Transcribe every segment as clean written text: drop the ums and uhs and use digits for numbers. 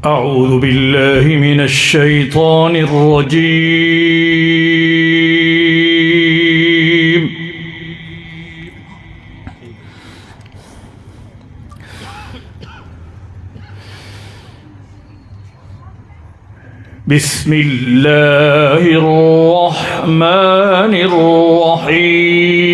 أعوذ بالله من الشيطان الرجيم. بسم الله الرحمن الرحيم.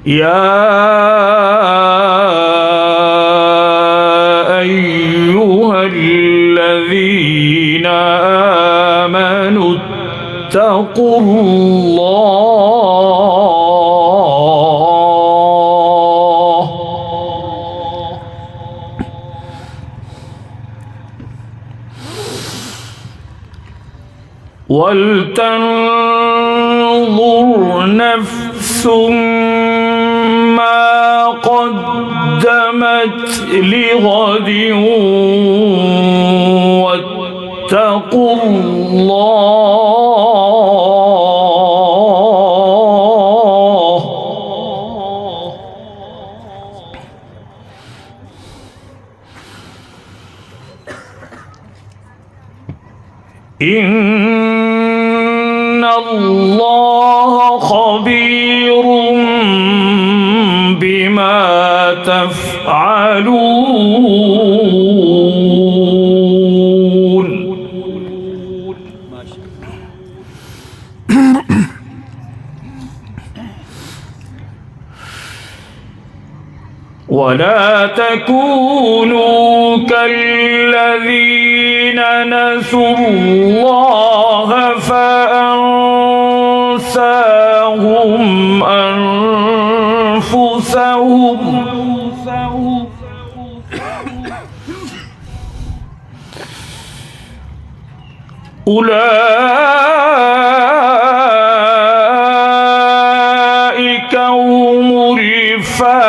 يا أيها الذين آمنوا اتقوا الله ولتنظر نفس ما قدمت لغد واتقوا الله إن الله خبير بما تفعلون. ولا تكونوا كالذين نسوا الله فأنساهم أنفسهم أولئك هم الفاسقون.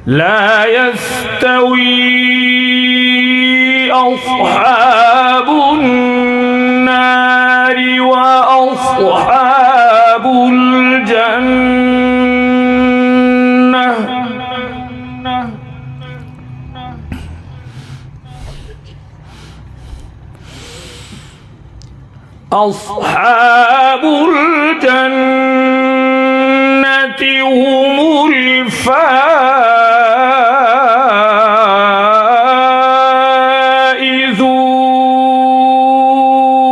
لا يستوي أصحاب النار وأصحاب الجنة أصحاب الجنة هم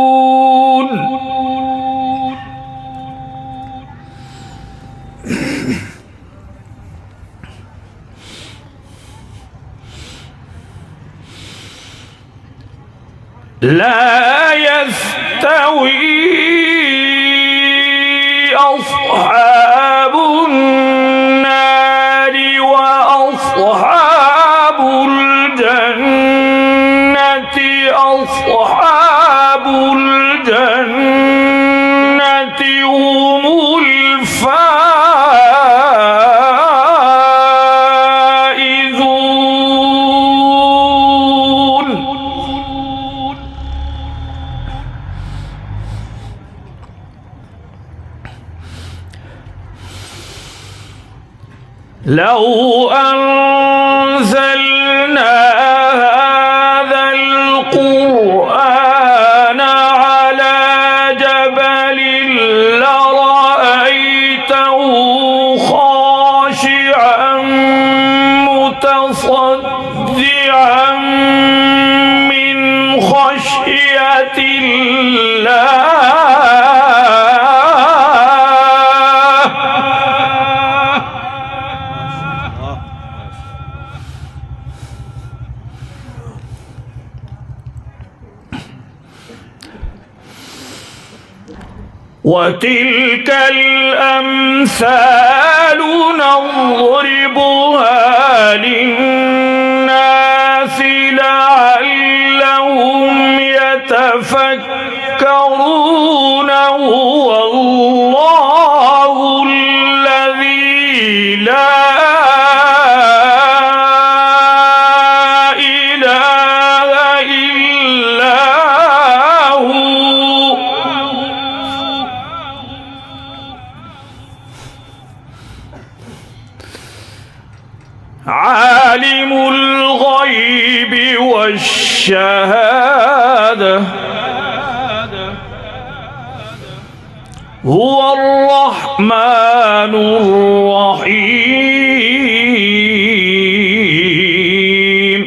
الفائزون. لا يستوي أصحاب النار وأصحاب الجنة أصحاب الجنة هم الفائزون. لو أنزلنا هذا القرآن على جبل لرأيته خاشعا متصدعا من خشية الله. وتلك الأمثال نضربها للناس لعلهم يتقون. يتفكرون هو الله الذي لا إله إلا هو عالم الغيب والشهادة هو الرحمن الرحيم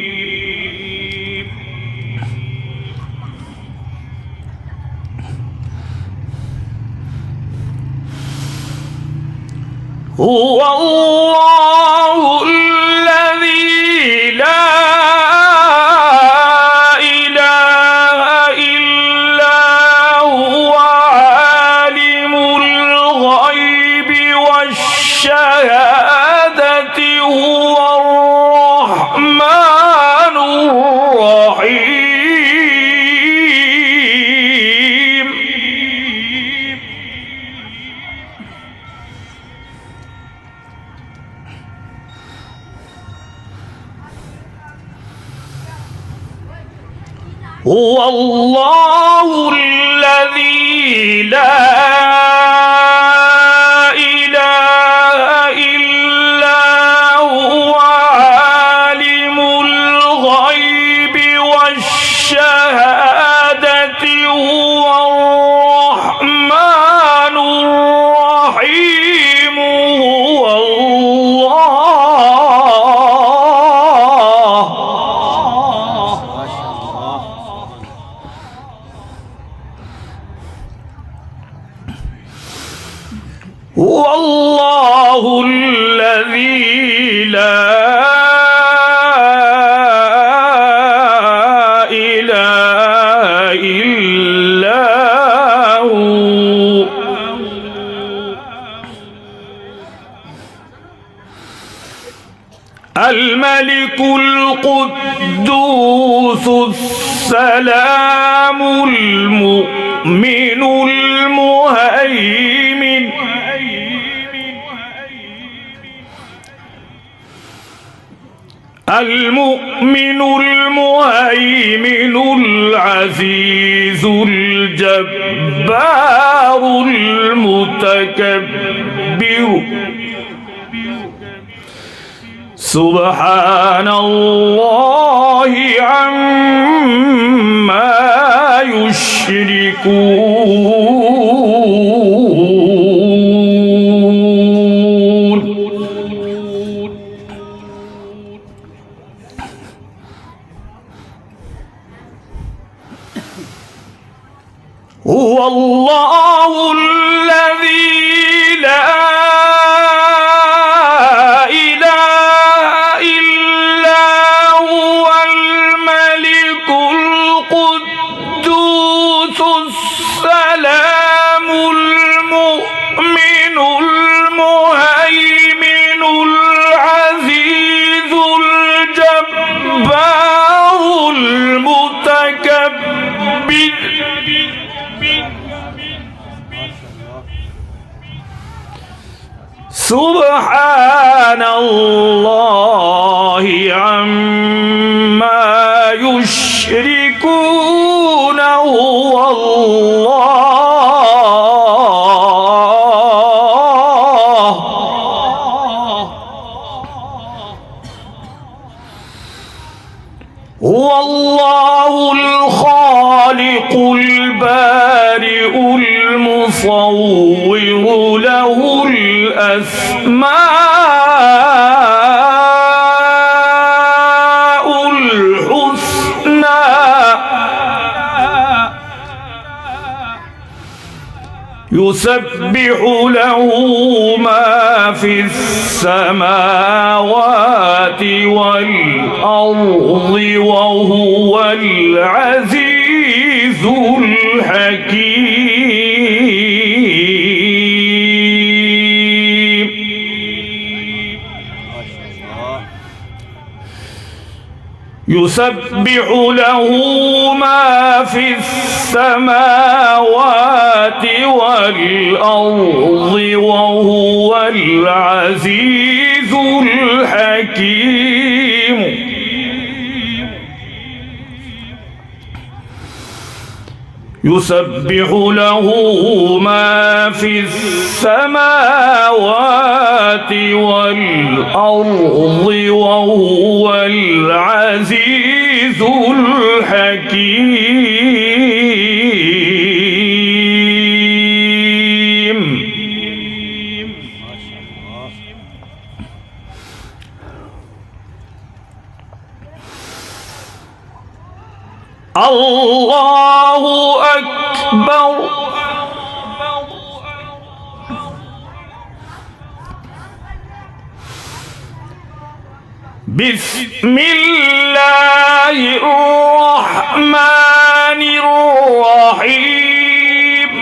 هو الله الذي لا إله إلا هو عالم الغيب والشهادة هو الرحمن الرحيم هو الله الذي لا إله إلا هو عالم الغيب والشهادة هو الرحمن الرحيم هو هو الله الذي لا إله إلا هو الملك القدوس السلام المؤمن المهيمن المؤمن المهيمن العزيز الجبار المتكبر سبحان الله عما يشركون هو الله الذي لا إله إلا هو الملك القدوس السلام المؤمن المهيمن العزيز الجبار المتكبر سبحان الله عما يشركون هو الله هو الله الخالق البارئ المصور له الأسماء الحسنى يسبح له ما في السماوات والأرض وهو العزيز الحكيم يسبح له ما في السماوات والأرض وهو العزيز الحكيم يسبح له ما في السماوات والأرض وهو العزيز الحكيم. الله أكبر. بسم الله الرحمن الرحيم.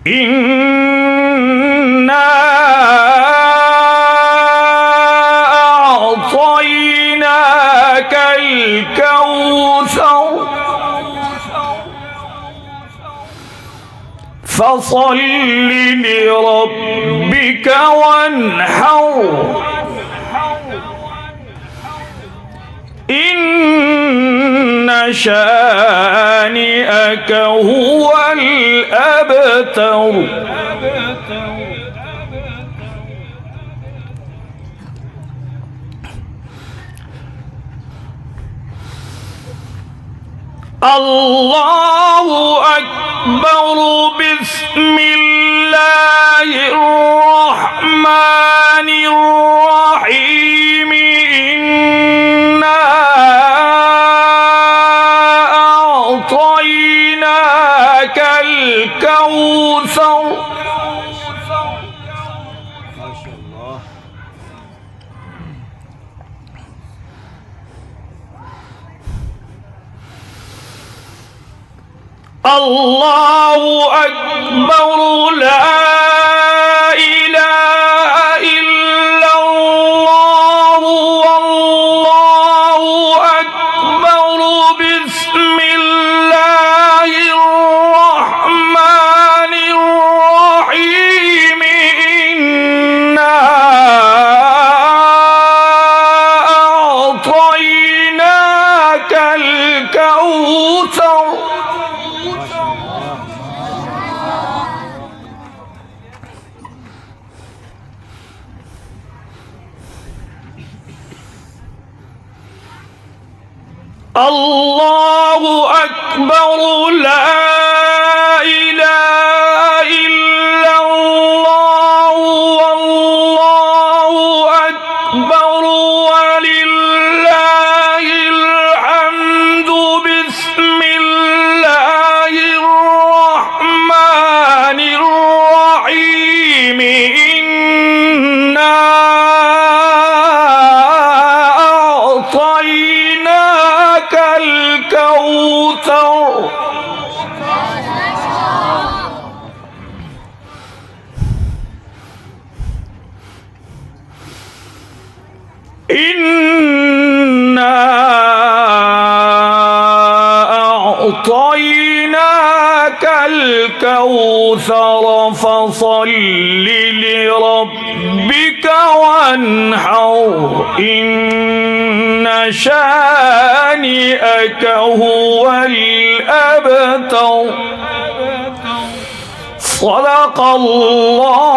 إنا أعطيناك الكوثر فصل لربك وانحر إن شانئك هو الأبتر. الله أكبر. بسم الله الرحمن الرحيم. إنا أعطيناك الكوثر الله أكبر. لا إله إلا الله والله أكبر. بسم الله الرحمن الرحيم. إنا أعطيناك الكوثر الله أكبر. لا إله إلا الله والله أكبر ولله الحمد. بسم الله الرحمن الرحيم. إنا أعطيناك الكوثر إنا أعطيناك الكوثر فصل لربك وانحر إن شانئك هو الأبتر. صدق الله